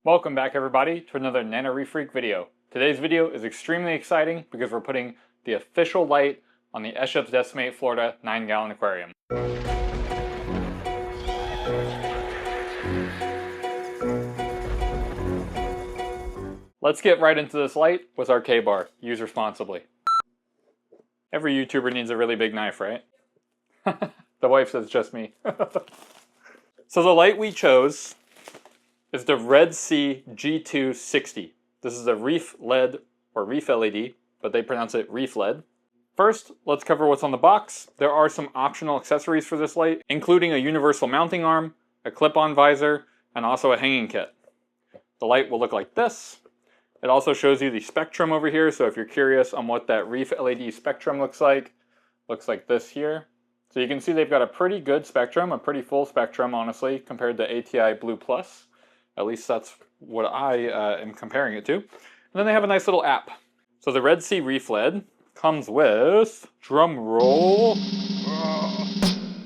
Welcome back everybody to another Nano Reef video. Today's video is extremely exciting because we're putting the official light on the S-Ship's Decimate Florida 9-gallon aquarium. Let's get right into this light with our K-bar. Use responsibly. Every YouTuber needs a really big knife, right? The wife says just me. So the light we chose is the Red Sea G260. This is a Reef LED or Reef LED, but they pronounce it Reef LED. First, let's cover what's on the box. There are some optional accessories for this light, including a universal mounting arm, a clip-on visor, and also a hanging kit. The light will look like this. It also shows you the spectrum over here, so if you're curious on what that Reef LED spectrum looks like this here. So you can see they've got a pretty good spectrum, a pretty full spectrum, honestly, compared to ATI Blue Plus. At least that's what I am comparing it to. And then they have a nice little app. So the Red Sea Reef LED comes with, drum roll,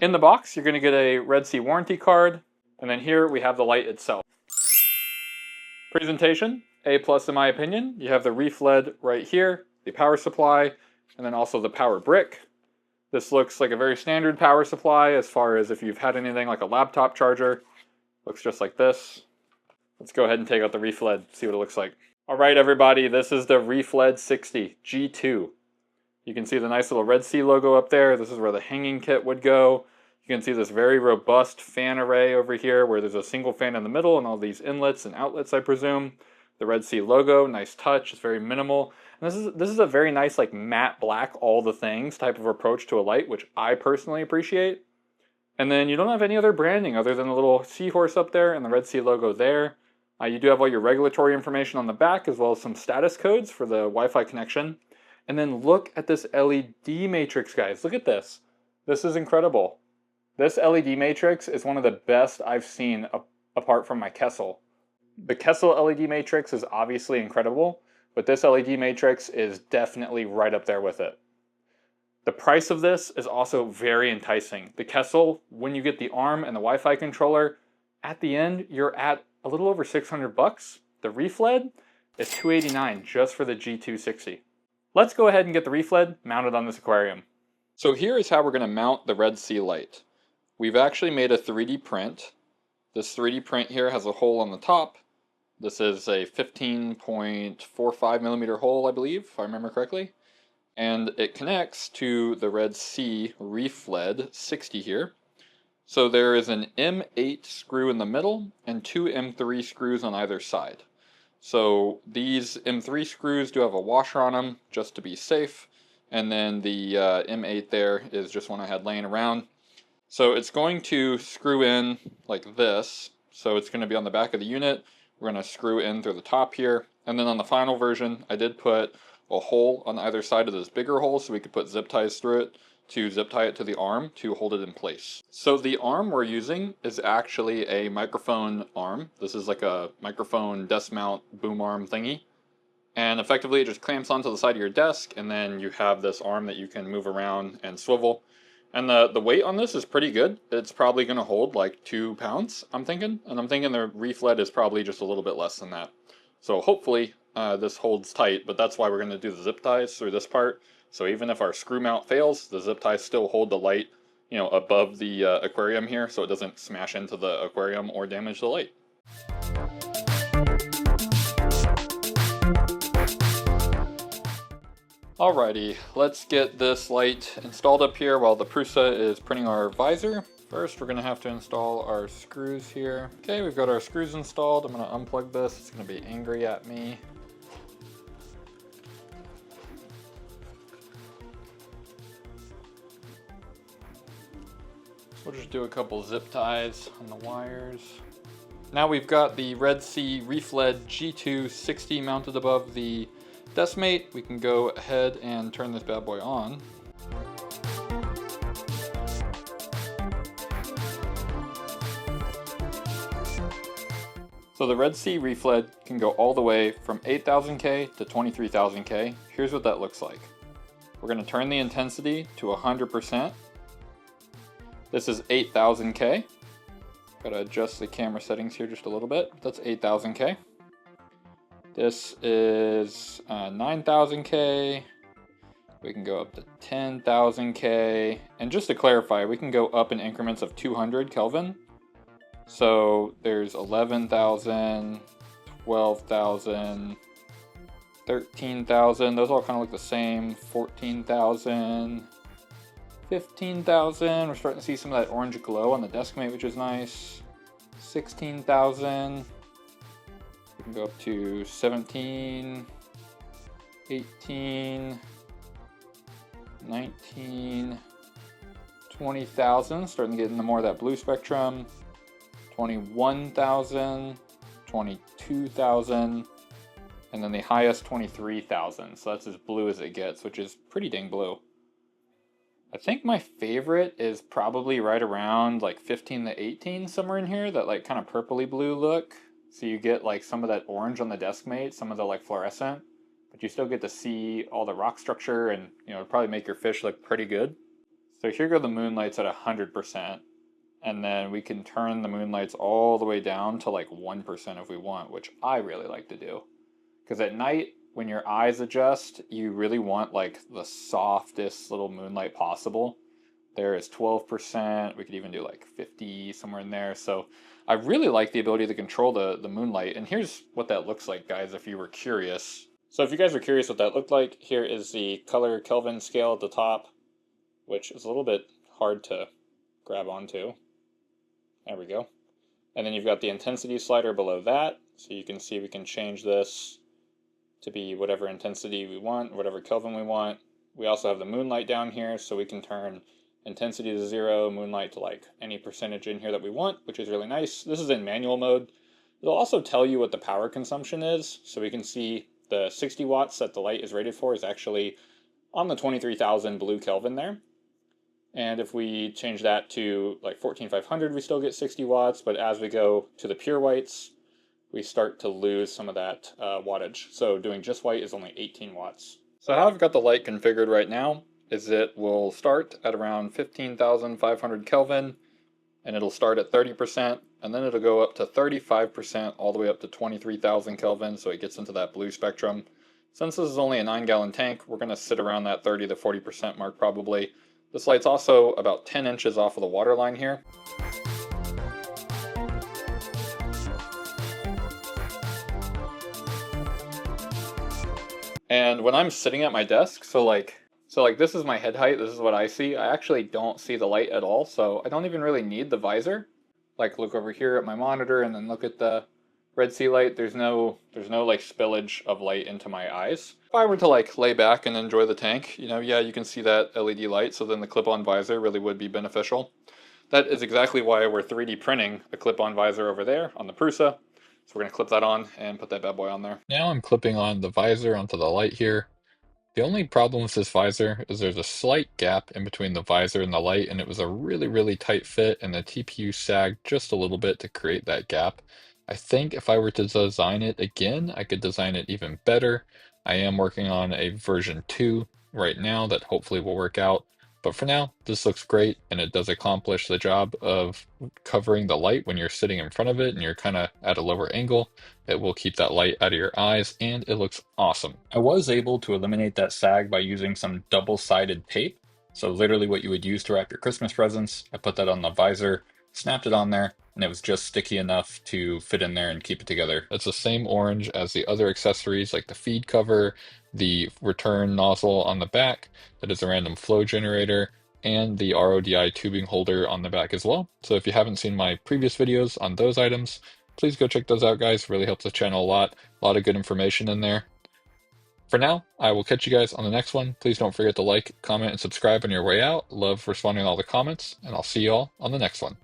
in the box you're going to get a Red Sea warranty card, and then here we have the light itself. Presentation, A+ in my opinion. You have the Reef LED right here, the power supply, and then also the power brick. This looks like a very standard power supply as far as if you've had anything like a laptop charger. Looks just like this. Let's go ahead and take out the Reef LED, see what it looks like. Alright everybody, this is the Reef LED 60 G2. You can see the nice little Red Sea logo up there. This is where the hanging kit would go. You can see this very robust fan array over here where there's a single fan in the middle and all these inlets and outlets, I presume. The Red Sea logo, nice touch, it's very minimal. And this is a very nice like matte black all the things type of approach to a light, which I personally appreciate. And then you don't have any other branding other than the little seahorse up there and the Red Sea logo there. You do have all your regulatory information on the back as well as some status codes for the Wi-Fi connection. And then look at this LED matrix, guys. Look at this. This is incredible. This LED matrix is one of the best I've seen apart from my Kessel. The Kessel LED matrix is obviously incredible, but this LED matrix is definitely right up there with it. The price of this is also very enticing. The Kessel, when you get the arm and the Wi-Fi controller, at the end you're at a little over 600 bucks. The Reef LED is $289 just for the G260. Let's go ahead and get the Reef LED mounted on this aquarium. So here is how we're going to mount the Red Sea light. We've actually made a 3D print. This 3D print here has a hole on the top. This is a 15.45 millimeter hole, I believe, if I remember correctly. And it connects to the Red Sea Reef LED 60 here. So there is an M8 screw in the middle and two M3 screws on either side. So these M3 screws do have a washer on them just to be safe. And then the M8 there is just one I had laying around. So it's going to screw in like this. So it's going to be on the back of the unit. We're going to screw in through the top here. And then on the final version, I did put a hole on either side of this bigger hole so we could put zip ties through it to zip tie it to the arm to hold it in place. So the arm we're using is actually a microphone arm. This is like a microphone desk mount boom arm thingy. And effectively it just clamps onto the side of your desk, and then you have this arm that you can move around and swivel. And the weight on this is pretty good. It's probably going to hold like 2 pounds, I'm thinking. And I'm thinking the Reef LED is probably just a little bit less than that. So hopefully this holds tight, but that's why we're going to do the zip ties through this part. So even if our screw mount fails, the zip ties still hold the light, you know, above the aquarium here, so it doesn't smash into the aquarium or damage the light. Alrighty, let's get this light installed up here while the Prusa is printing our visor. First, we're going to have to install our screws here. Okay, we've got our screws installed. I'm going to unplug this. It's going to be angry at me. We'll just do a couple zip ties on the wires. Now we've got the Red Sea Reef LED G260 mounted above the Decimate. We can go ahead and turn this bad boy on. So the Red Sea Reef LED can go all the way from 8,000K to 23,000K. Here's what that looks like. We're going to turn the intensity to 100%. This is 8,000K. Gotta adjust the camera settings here just a little bit. That's 8000K. This is 9000K. We can go up to 10,000K. And just to clarify, we can go up in increments of 200 Kelvin. So there's 11,000, 12,000, 13,000. Those all kind of look the same. 14,000, 15,000. We're starting to see some of that orange glow on the deskmate, which is nice. 16,000. We can go up to 17, 18, 19, 20,000. Starting to get into more of that blue spectrum. 21,000, 22,000, and then the highest 23,000. So that's as blue as it gets, which is pretty dang blue. I think my favorite is probably right around like 15 to 18, somewhere in here, that like kind of purpley blue look. So you get like some of that orange on the deskmate, some of the like fluorescent, but you still get to see all the rock structure and, you know, probably make your fish look pretty good. So here go the moonlights at 100. And then we can turn the moonlights all the way down to like 1% if we want, which I really like to do. Because at night, when your eyes adjust, you really want like the softest little moonlight possible. There is 12%, we could even do like 50, somewhere in there. So I really like the ability to control the moonlight. And here's what that looks like, guys, if you were curious. So if you guys are curious what that looked like, here is the color Kelvin scale at the top, which is a little bit hard to grab onto. There we go. And then you've got the intensity slider below that. So you can see we can change this to be whatever intensity we want, whatever Kelvin we want. We also have the moonlight down here, so we can turn intensity to 0, moonlight to like any percentage in here that we want, which is really nice. This is in manual mode. It'll also tell you what the power consumption is, so we can see the 60 watts that the light is rated for is actually on the 23,000 blue Kelvin there. And if we change that to like 14,500, we still get 60 watts, but as we go to the pure whites, we start to lose some of that wattage. So doing just white is only 18 watts. So how I've got the light configured right now is it will start at around 15,500 Kelvin, and it'll start at 30%, and then it'll go up to 35% all the way up to 23,000 Kelvin, so it gets into that blue spectrum. Since this is only a 9-gallon tank, we're going to sit around that 30 to 40% mark probably. This light's also about 10 inches off of the water line here. And when I'm sitting at my desk, so like this is my head height, this is what I see. I actually don't see the light at all, so I don't even really need the visor. Like look over here at my monitor and then look at the Red Sea light. There's no like spillage of light into my eyes. If I were to like lay back and enjoy the tank, you know, yeah, you can see that LED light, so then the clip-on visor really would be beneficial. That is exactly why we're 3D printing a clip-on visor over there on the Prusa. So we're going to clip that on and put that bad boy on there. Now I'm clipping on the visor onto the light here. The only problem with this visor is there's a slight gap in between the visor and the light, and it was a really tight fit, and the TPU sagged just a little bit to create that gap. I think if I were to design it again, I could design it even better. I am working on a version 2 right now that hopefully will work out. But for now, this looks great, and it does accomplish the job of covering the light when you're sitting in front of it and you're kind of at a lower angle. It will keep that light out of your eyes, and it looks awesome. I was able to eliminate that sag by using some double-sided tape. So literally what you would use to wrap your Christmas presents. I put that on the visor, snapped it on there, and it was just sticky enough to fit in there and keep it together. It's the same orange as the other accessories like the feed cover, the return nozzle on the back, that is a random flow generator, and the RODI tubing holder on the back as well. So if you haven't seen my previous videos on those items, please go check those out, guys. Really helps the channel a lot. A lot of good information in there. For now, I will catch you guys on the next one. Please don't forget to like, comment, and subscribe on your way out. Love responding to all the comments, and I'll see you all on the next one.